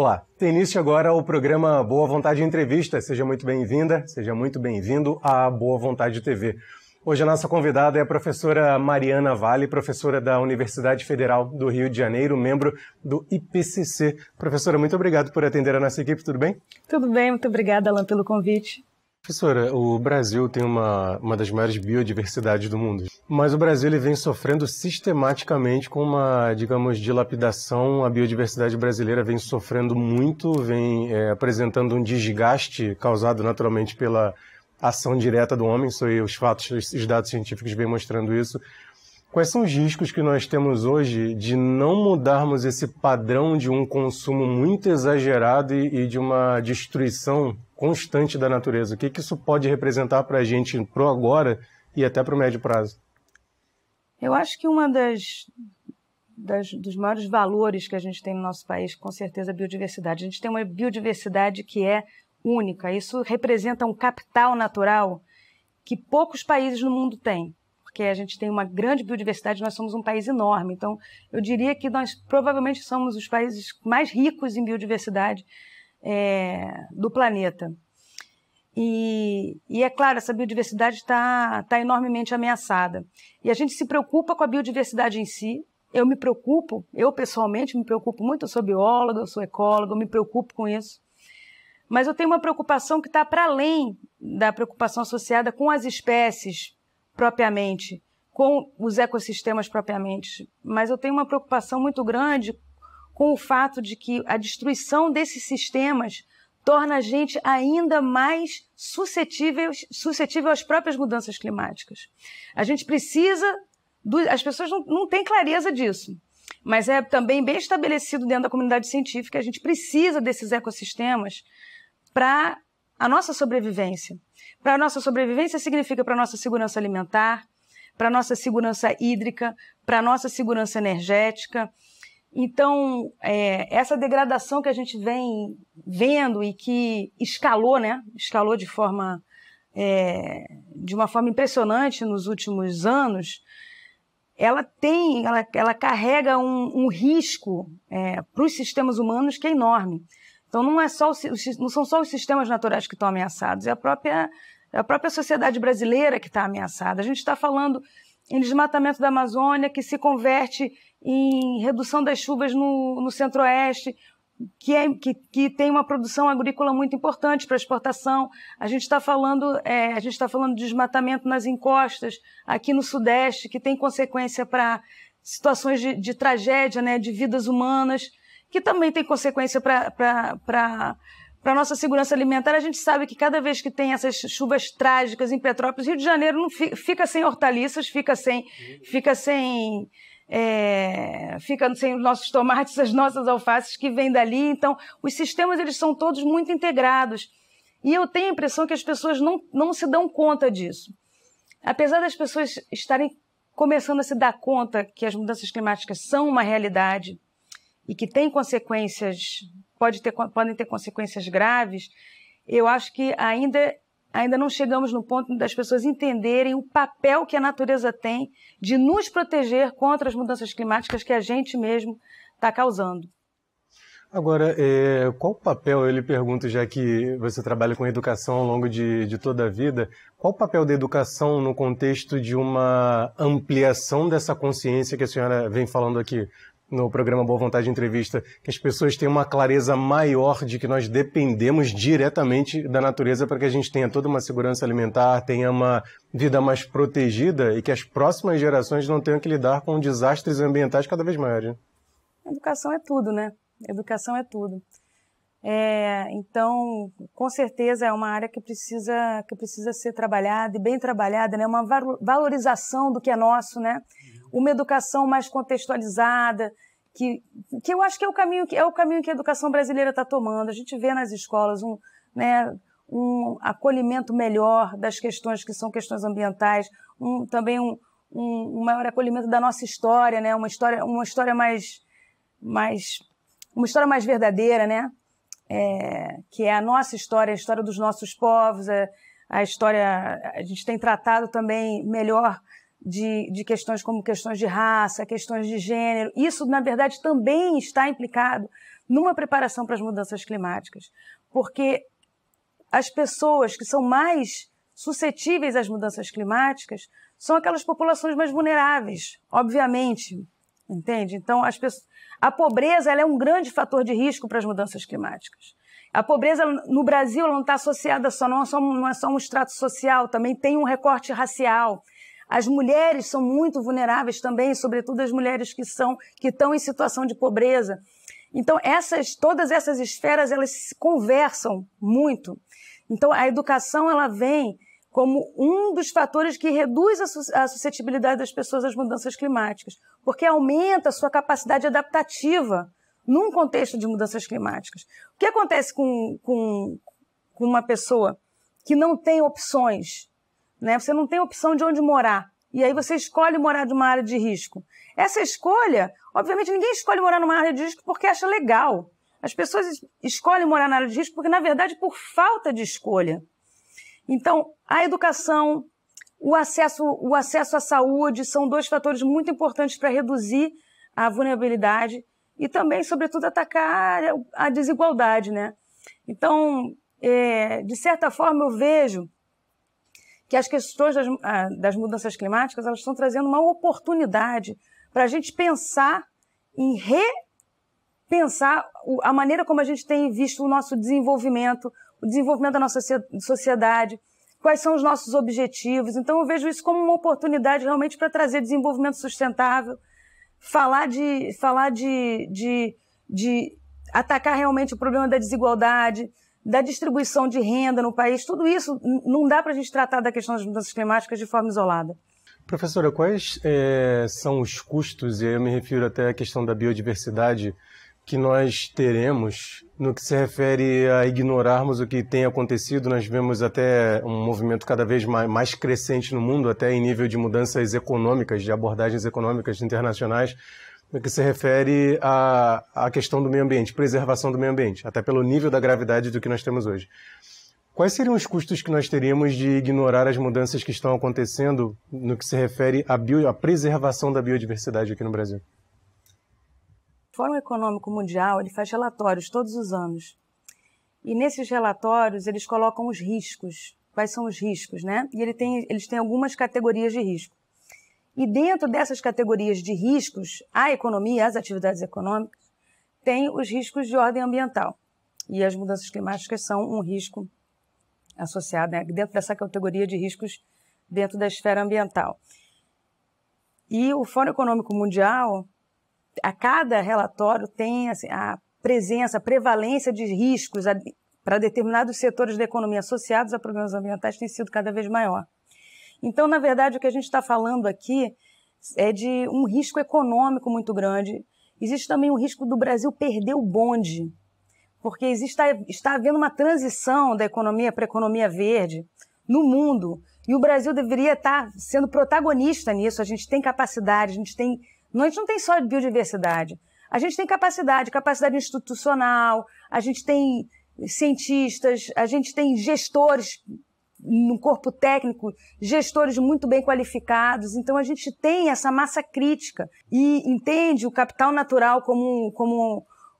Olá, tem início agora o programa Boa Vontade Entrevista. Seja muito bem-vinda, seja muito bem-vindo à Boa Vontade TV. Hoje a nossa convidada é a professora Mariana Vale, professora da Universidade Federal do Rio de Janeiro, membro do IPCC. Professora, muito obrigado por atender a nossa equipe, tudo bem? Tudo bem, muito obrigada, Alan, pelo convite. Professora, o Brasil tem uma das maiores biodiversidades do mundo, mas o Brasil ele vem sofrendo sistematicamente com uma, digamos, dilapidação. A biodiversidade brasileira vem sofrendo muito, vem apresentando um desgaste causado naturalmente pela ação direta do homem. Os fatos, os dados científicos vêm mostrando isso. Quais são os riscos que nós temos hoje de não mudarmos esse padrão de um consumo muito exagerado e de uma destruição constante da natureza? O que isso pode representar para a gente pro agora e até para o médio prazo? Eu acho que dos maiores valores que a gente tem no nosso país, com certeza, é a biodiversidade. A gente tem uma biodiversidade que é única. Isso representa um capital natural que poucos países no mundo têm. Porque a gente tem uma grande biodiversidade, nós somos um país enorme. Então, eu diria que nós provavelmente somos os países mais ricos em biodiversidade do planeta. E é claro, essa biodiversidade está enormemente ameaçada. E a gente se preocupa com a biodiversidade em si. Eu pessoalmente me preocupo muito, eu sou bióloga, eu sou ecóloga, eu me preocupo com isso. Mas eu tenho uma preocupação que está para além da preocupação associada com as espécies propriamente, com os ecossistemas propriamente, mas eu tenho uma preocupação muito grande com o fato de que a destruição desses sistemas torna a gente ainda mais suscetível às próprias mudanças climáticas. A gente precisa, as pessoas não têm clareza disso, mas é também bem estabelecido dentro da comunidade científica, a gente precisa desses ecossistemas para a nossa sobrevivência. Para a nossa sobrevivência significa para a nossa segurança alimentar, para a nossa segurança hídrica, para a nossa segurança energética. Então, essa degradação que a gente vem vendo e que escalou, né? Escalou de uma forma impressionante nos últimos anos, ela carrega um risco para os sistemas humanos que é enorme. Então, não são só os sistemas naturais que estão ameaçados, é a própria sociedade brasileira que está ameaçada. A gente está falando em desmatamento da Amazônia, que se converte em redução das chuvas no Centro-Oeste, que tem uma produção agrícola muito importante para exportação. A gente está falando de desmatamento nas encostas, aqui no Sudeste, que tem consequência para situações de tragédia, né, de vidas humanas, que também tem consequência para a nossa segurança alimentar. A gente sabe que cada vez que tem essas chuvas trágicas em Petrópolis, Rio de Janeiro não fica sem hortaliças, fica sem os nossos tomates, as nossas alfaces que vêm dali. Então, os sistemas eles são todos muito integrados. E eu tenho a impressão que as pessoas não se dão conta disso. Apesar das pessoas estarem começando a se dar conta que as mudanças climáticas são uma realidade, e que tem consequências, podem ter consequências graves, eu acho que ainda não chegamos no ponto das pessoas entenderem o papel que a natureza tem de nos proteger contra as mudanças climáticas que a gente mesmo está causando. Agora, qual o papel, eu lhe pergunto, já que você trabalha com educação ao longo de toda a vida, qual o papel da educação no contexto de uma ampliação dessa consciência que a senhora vem falando aqui no programa Boa Vontade Entrevista, que as pessoas tenham uma clareza maior de que nós dependemos diretamente da natureza para que a gente tenha toda uma segurança alimentar, tenha uma vida mais protegida e que as próximas gerações não tenham que lidar com desastres ambientais cada vez maiores. Educação é tudo, né? Educação é tudo. Então, com certeza é uma área que precisa ser trabalhada e bem trabalhada, né? Uma valorização do que é nosso, né? Uma educação mais contextualizada, que eu acho que é o caminho que a educação brasileira está tomando. A gente vê nas escolas um acolhimento melhor das questões que são questões ambientais, também um maior acolhimento da nossa história, né? Uma história mais verdadeira, né? Que é a nossa história, a história dos nossos povos, a gente tem tratado também melhor de questões como questões de raça, questões de gênero. Isso, na verdade, também está implicado numa preparação para as mudanças climáticas, porque as pessoas que são mais suscetíveis às mudanças climáticas são aquelas populações mais vulneráveis, obviamente, entende? Então, a pobreza ela é um grande fator de risco para as mudanças climáticas. A pobreza no Brasil ela não está associada não é só um extrato social, também tem um recorte racial. As mulheres são muito vulneráveis também, sobretudo as mulheres que estão em situação de pobreza. Então, todas essas esferas, elas se conversam muito. Então, a educação, ela vem como um dos fatores que reduz a suscetibilidade das pessoas às mudanças climáticas, porque aumenta a sua capacidade adaptativa num contexto de mudanças climáticas. O que acontece com uma pessoa que não tem opções, né? Você não tem opção de onde morar, e aí você escolhe morar numa área de risco. Essa escolha, obviamente, ninguém escolhe morar numa área de risco porque acha legal. As pessoas escolhem morar na área de risco porque, na verdade, por falta de escolha. Então, a educação, o acesso à saúde são dois fatores muito importantes para reduzir a vulnerabilidade e também, sobretudo, atacar a desigualdade, né? Então, de certa forma, eu vejo que as questões das mudanças climáticas elas estão trazendo uma oportunidade para a gente pensar em repensar a maneira como a gente tem visto o nosso desenvolvimento, o desenvolvimento da nossa sociedade, quais são os nossos objetivos. Então, eu vejo isso como uma oportunidade realmente para trazer desenvolvimento sustentável, falar de atacar realmente o problema da desigualdade, da distribuição de renda no país. Tudo isso não dá para a gente tratar da questão das mudanças climáticas de forma isolada. Professora, quais são os custos, e aí eu me refiro até à questão da biodiversidade, que nós teremos no que se refere a ignorarmos o que tem acontecido? Nós vemos até um movimento cada vez mais crescente no mundo, até em nível de mudanças econômicas, de abordagens econômicas internacionais, no que se refere à questão do meio ambiente, preservação do meio ambiente, até pelo nível da gravidade do que nós temos hoje. Quais seriam os custos que nós teríamos de ignorar as mudanças que estão acontecendo no que se refere à preservação da biodiversidade aqui no Brasil? O Fórum Econômico Mundial ele faz relatórios todos os anos. E nesses relatórios eles colocam os riscos. Quais são os riscos, né? E eles têm algumas categorias de risco. E dentro dessas categorias de riscos, a economia, as atividades econômicas, tem os riscos de ordem ambiental. E as mudanças climáticas são um risco associado, né, dentro dessa categoria de riscos dentro da esfera ambiental. E o Fórum Econômico Mundial, a cada relatório tem assim, a prevalência de riscos para determinados setores da economia associados a problemas ambientais tem sido cada vez maior. Então, na verdade, o que a gente está falando aqui é de um risco econômico muito grande. Existe também o risco do Brasil perder o bonde, porque está havendo uma transição da economia para a economia verde no mundo, e o Brasil deveria estar sendo protagonista nisso. A gente tem capacidade, a gente não tem só biodiversidade, a gente tem capacidade institucional, a gente tem cientistas, a gente tem gestores no corpo técnico, gestores muito bem qualificados. Então a gente tem essa massa crítica e entende o capital natural como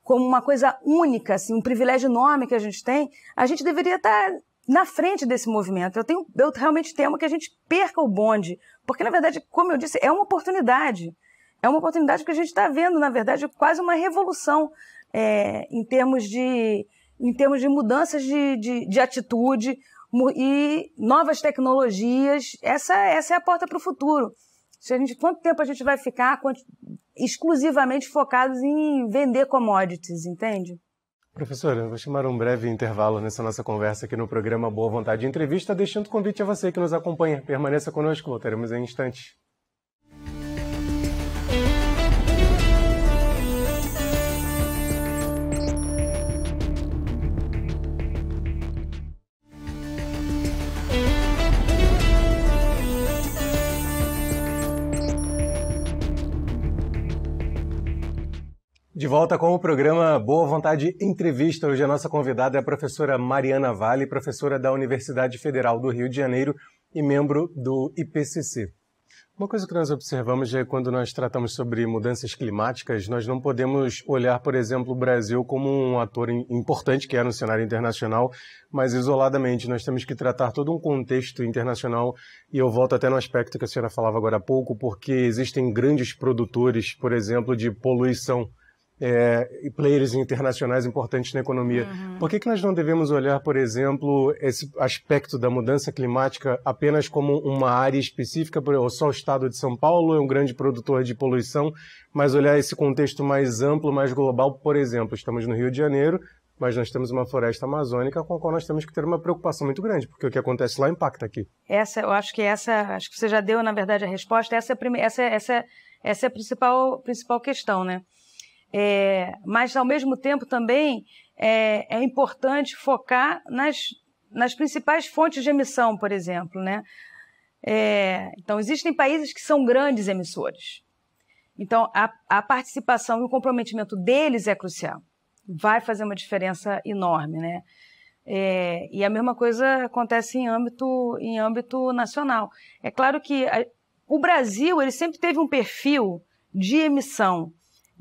uma coisa única, assim, um privilégio enorme que a gente tem. A gente deveria estar na frente desse movimento. Eu realmente temo que a gente perca o bonde, porque, na verdade, como eu disse, é uma oportunidade. É uma oportunidade que a gente está vendo, na verdade, quase uma revolução em termos de mudanças de atitude e novas tecnologias. Essa é a porta para o futuro. Quanto tempo a gente vai ficar exclusivamente focados em vender commodities, entende? Professora, eu vou chamar um breve intervalo nessa nossa conversa aqui no programa Boa Vontade Entrevista, deixando o convite a você que nos acompanha. Permaneça conosco, voltaremos em instantes. De volta com o programa Boa Vontade Entrevista. Hoje a nossa convidada é a professora Mariana Vale, professora da Universidade Federal do Rio de Janeiro e membro do IPCC. Uma coisa que nós observamos é quando nós tratamos sobre mudanças climáticas, nós não podemos olhar, por exemplo, o Brasil como um ator importante que é no cenário internacional, mas isoladamente. Nós temos que tratar todo um contexto internacional, e eu volto até no aspecto que a senhora falava agora há pouco, porque existem grandes produtores, por exemplo, de poluição, e players internacionais importantes na economia. Por que nós não devemos olhar, por exemplo, esse aspecto da mudança climática apenas como uma área específica, ou só o estado de São Paulo é um grande produtor de poluição, mas olhar esse contexto mais amplo, mais global? Por exemplo, estamos no Rio de Janeiro, mas nós temos uma floresta amazônica com a qual nós temos que ter uma preocupação muito grande, porque o que acontece lá impacta aqui. Acho que você já deu, na verdade, a resposta. Essa é a principal questão, né? Mas, ao mesmo tempo, também é importante focar nas principais fontes de emissão, por exemplo, né? Então, existem países que são grandes emissores. Então, a participação e o comprometimento deles é crucial. Vai fazer uma diferença enorme, né? E a mesma coisa acontece em âmbito nacional. É claro que o Brasil ele sempre teve um perfil de emissão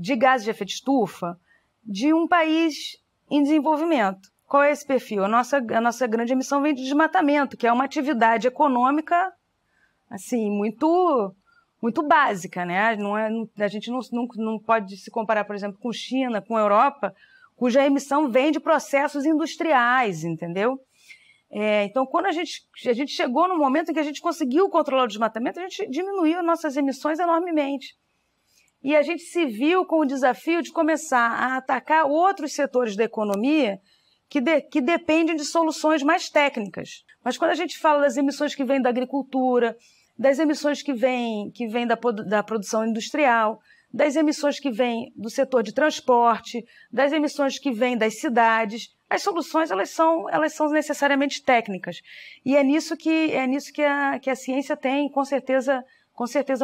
de gases de efeito estufa de um país em desenvolvimento. Qual é esse perfil? A nossa grande emissão vem de desmatamento, que é uma atividade econômica assim, muito básica, né? A gente não pode se comparar, por exemplo, com China, com Europa, cuja emissão vem de processos industriais, entendeu? Então, quando a gente chegou no momento em que a gente conseguiu controlar o desmatamento, a gente diminuiu nossas emissões enormemente. E a gente se viu com o desafio de começar a atacar outros setores da economia que dependem de soluções mais técnicas. Mas quando a gente fala das emissões que vêm da agricultura, das emissões que vêm da produção industrial, das emissões que vêm do setor de transporte, das emissões que vêm das cidades, as soluções elas são necessariamente técnicas. E é nisso que a ciência tem, com certeza,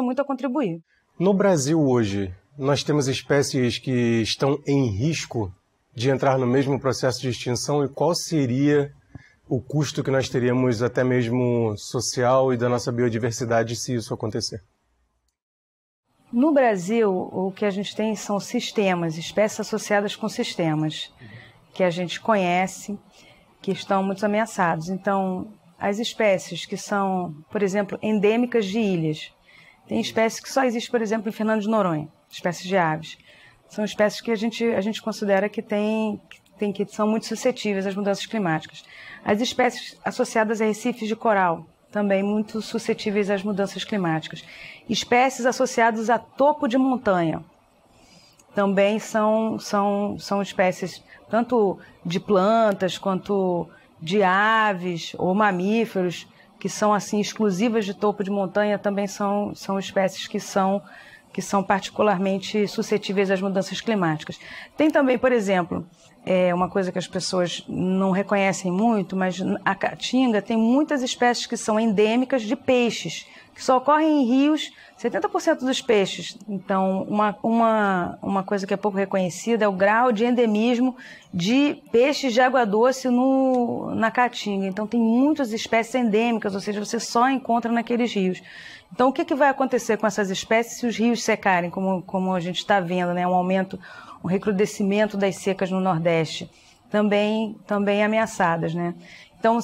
muito a contribuir. No Brasil hoje, nós temos espécies que estão em risco de entrar no mesmo processo de extinção, e qual seria o custo que nós teríamos até mesmo social e da nossa biodiversidade se isso acontecer? No Brasil, o que a gente tem são sistemas, espécies associadas com sistemas que a gente conhece, que estão muito ameaçados. Então, as espécies que são, por exemplo, endêmicas de ilhas, tem espécies que só existem, por exemplo, em Fernando de Noronha, espécies de aves. São espécies que a gente considera que são muito suscetíveis às mudanças climáticas. As espécies associadas a recifes de coral, também muito suscetíveis às mudanças climáticas. Espécies associadas a topo de montanha, também são espécies tanto de plantas quanto de aves ou mamíferos, que são assim exclusivas de topo de montanha, também são espécies que são particularmente suscetíveis às mudanças climáticas. Tem também, por exemplo, uma coisa que as pessoas não reconhecem muito, mas a Caatinga tem muitas espécies que são endêmicas de peixes, que só ocorrem em rios, 70% dos peixes. Então, uma coisa que é pouco reconhecida é o grau de endemismo de peixes de água doce na Caatinga. Então, tem muitas espécies endêmicas, ou seja, você só encontra naqueles rios. Então, o que vai acontecer com essas espécies se os rios secarem, como a gente está vendo, né? Um recrudescimento das secas no Nordeste, também ameaçadas, né? Então,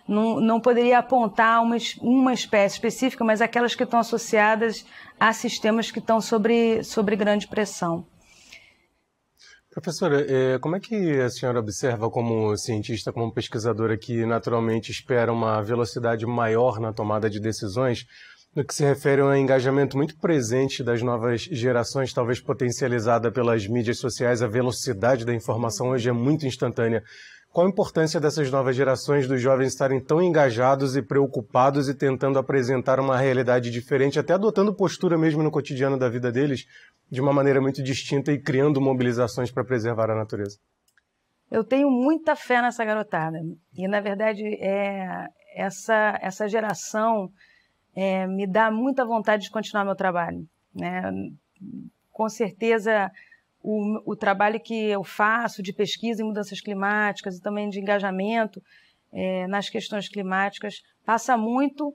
não poderia apontar uma espécie específica, mas aquelas que estão associadas a sistemas que estão sobre grande pressão. Professora, como é que a senhora observa como cientista, como pesquisadora que naturalmente espera uma velocidade maior na tomada de decisões, no que se refere a um engajamento muito presente das novas gerações, talvez potencializada pelas mídias sociais? A velocidade da informação hoje é muito instantânea. Qual a importância dessas novas gerações, dos jovens estarem tão engajados e preocupados e tentando apresentar uma realidade diferente, até adotando postura mesmo no cotidiano da vida deles, de uma maneira muito distinta e criando mobilizações para preservar a natureza? Eu tenho muita fé nessa garotada. E, na verdade, essa geração me dá muita vontade de continuar meu trabalho, né? Com certeza, o trabalho que eu faço de pesquisa em mudanças climáticas e também de engajamento nas questões climáticas passa muito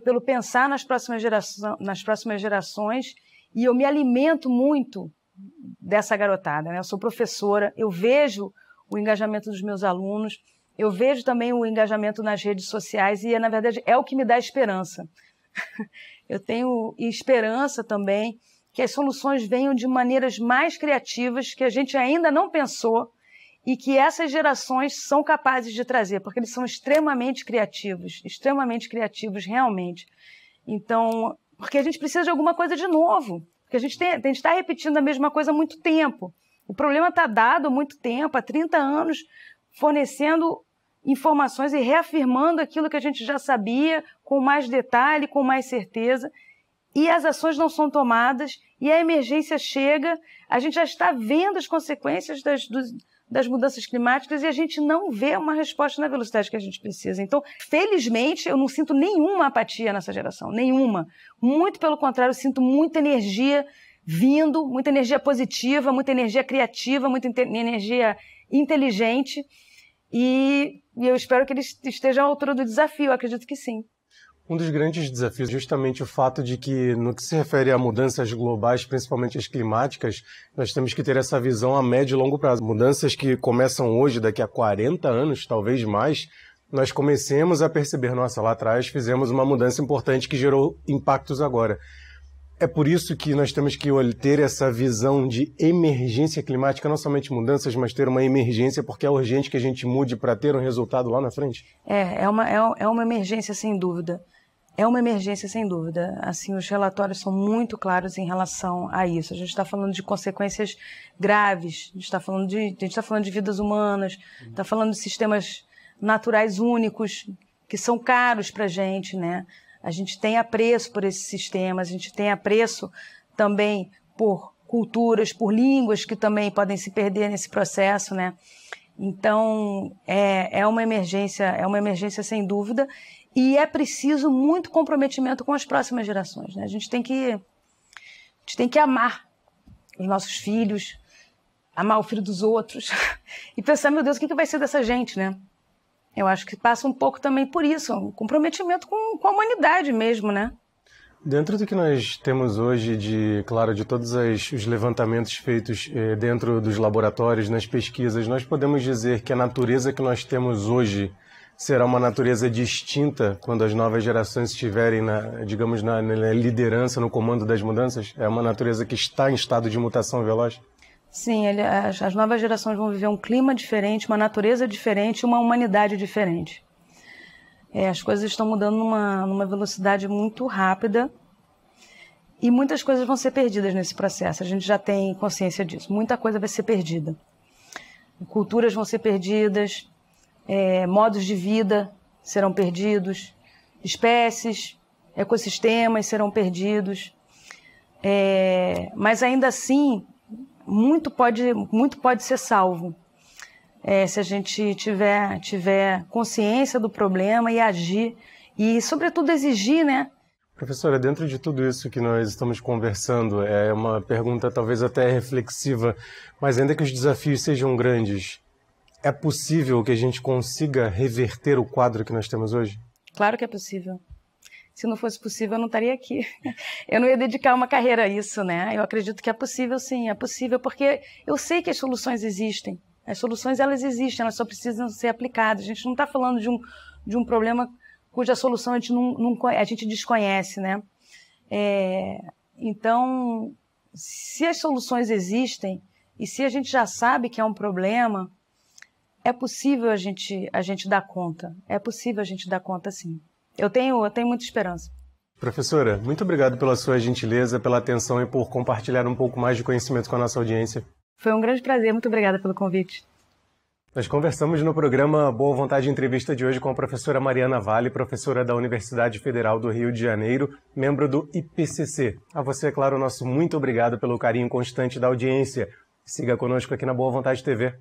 pelo pensar nas próximas gerações, e eu me alimento muito dessa garotada, né? Eu sou professora, eu vejo o engajamento dos meus alunos, eu vejo também o engajamento nas redes sociais e, na verdade, é o que me dá esperança. Eu tenho esperança também que as soluções venham de maneiras mais criativas que a gente ainda não pensou e que essas gerações são capazes de trazer, porque eles são extremamente criativos realmente. Então, porque a gente precisa de alguma coisa de novo, porque a gente está repetindo a mesma coisa há muito tempo. O problema está dado há muito tempo, há 30 anos, fornecendo informações e reafirmando aquilo que a gente já sabia, com mais detalhe, com mais certeza, e as ações não são tomadas, e a emergência chega, a gente já está vendo as consequências das mudanças climáticas e a gente não vê uma resposta na velocidade que a gente precisa. Então, felizmente, eu não sinto nenhuma apatia nessa geração, nenhuma. Muito pelo contrário, eu sinto muita energia vindo, muita energia positiva, muita energia criativa, muita energia inteligente, e eu espero que eles estejam à altura do desafio, eu acredito que sim. Um dos grandes desafios é justamente o fato de que, no que se refere a mudanças globais, principalmente as climáticas, nós temos que ter essa visão a médio e longo prazo. Mudanças que começam hoje, daqui a 40 anos, talvez mais, nós comecemos a perceber, nossa, lá atrás fizemos uma mudança importante que gerou impactos agora. É por isso que nós temos que ter essa visão de emergência climática, não somente mudanças, mas ter uma emergência, porque é urgente que a gente mude para ter um resultado lá na frente? É uma emergência sem dúvida. É uma emergência sem dúvida. Assim, os relatórios são muito claros em relação a isso. A gente está falando de consequências graves, a gente está falando de vidas humanas, está falando de sistemas naturais únicos, que são caros para a gente, né? A gente tem apreço por esses sistemas, a gente tem apreço também por culturas, por línguas que também podem se perder nesse processo, né? Então, é uma emergência sem dúvida, e é preciso muito comprometimento com as próximas gerações, né? A gente tem que amar os nossos filhos, amar o filho dos outros e pensar, meu Deus, o que vai ser dessa gente, né? Eu acho que passa um pouco também por isso, um comprometimento com a humanidade mesmo, né? Dentro do que nós temos hoje, de todos os levantamentos feitos dentro dos laboratórios, nas pesquisas, nós podemos dizer que a natureza que nós temos hoje será uma natureza distinta quando as novas gerações estiverem, na liderança, no comando das mudanças? É uma natureza que está em estado de mutação veloz? Sim, as novas gerações vão viver um clima diferente, uma natureza diferente, uma humanidade diferente. As coisas estão mudando numa velocidade muito rápida e muitas coisas vão ser perdidas nesse processo. A gente já tem consciência disso. Muita coisa vai ser perdida. Culturas vão ser perdidas, modos de vida serão perdidos, espécies, ecossistemas serão perdidos. Mas ainda assim, muito pode ser salvo. Se a gente tiver consciência do problema e agir, e sobretudo exigir, né? Professora, dentro de tudo isso que nós estamos conversando, é uma pergunta talvez até reflexiva, mas ainda que os desafios sejam grandes, é possível que a gente consiga reverter o quadro que nós temos hoje? Claro que é possível. Se não fosse possível, eu não estaria aqui. Eu não ia dedicar uma carreira a isso, né? Eu acredito que é possível, sim, é possível, porque eu sei que as soluções existem. As soluções, elas existem, elas só precisam ser aplicadas. A gente não está falando de um problema cuja solução a gente desconhece, né? Então, se as soluções existem e se a gente já sabe que é um problema, é possível a gente dar conta. É possível a gente dar conta, sim. Eu tenho muita esperança. Professora, muito obrigado pela sua gentileza, pela atenção e por compartilhar um pouco mais de conhecimento com a nossa audiência. Foi um grande prazer, muito obrigada pelo convite. Nós conversamos no programa Boa Vontade Entrevista de hoje com a professora Mariana Vale, professora da Universidade Federal do Rio de Janeiro, membro do IPCC. A você, é claro, nosso muito obrigado pelo carinho constante da audiência. Siga conosco aqui na Boa Vontade TV.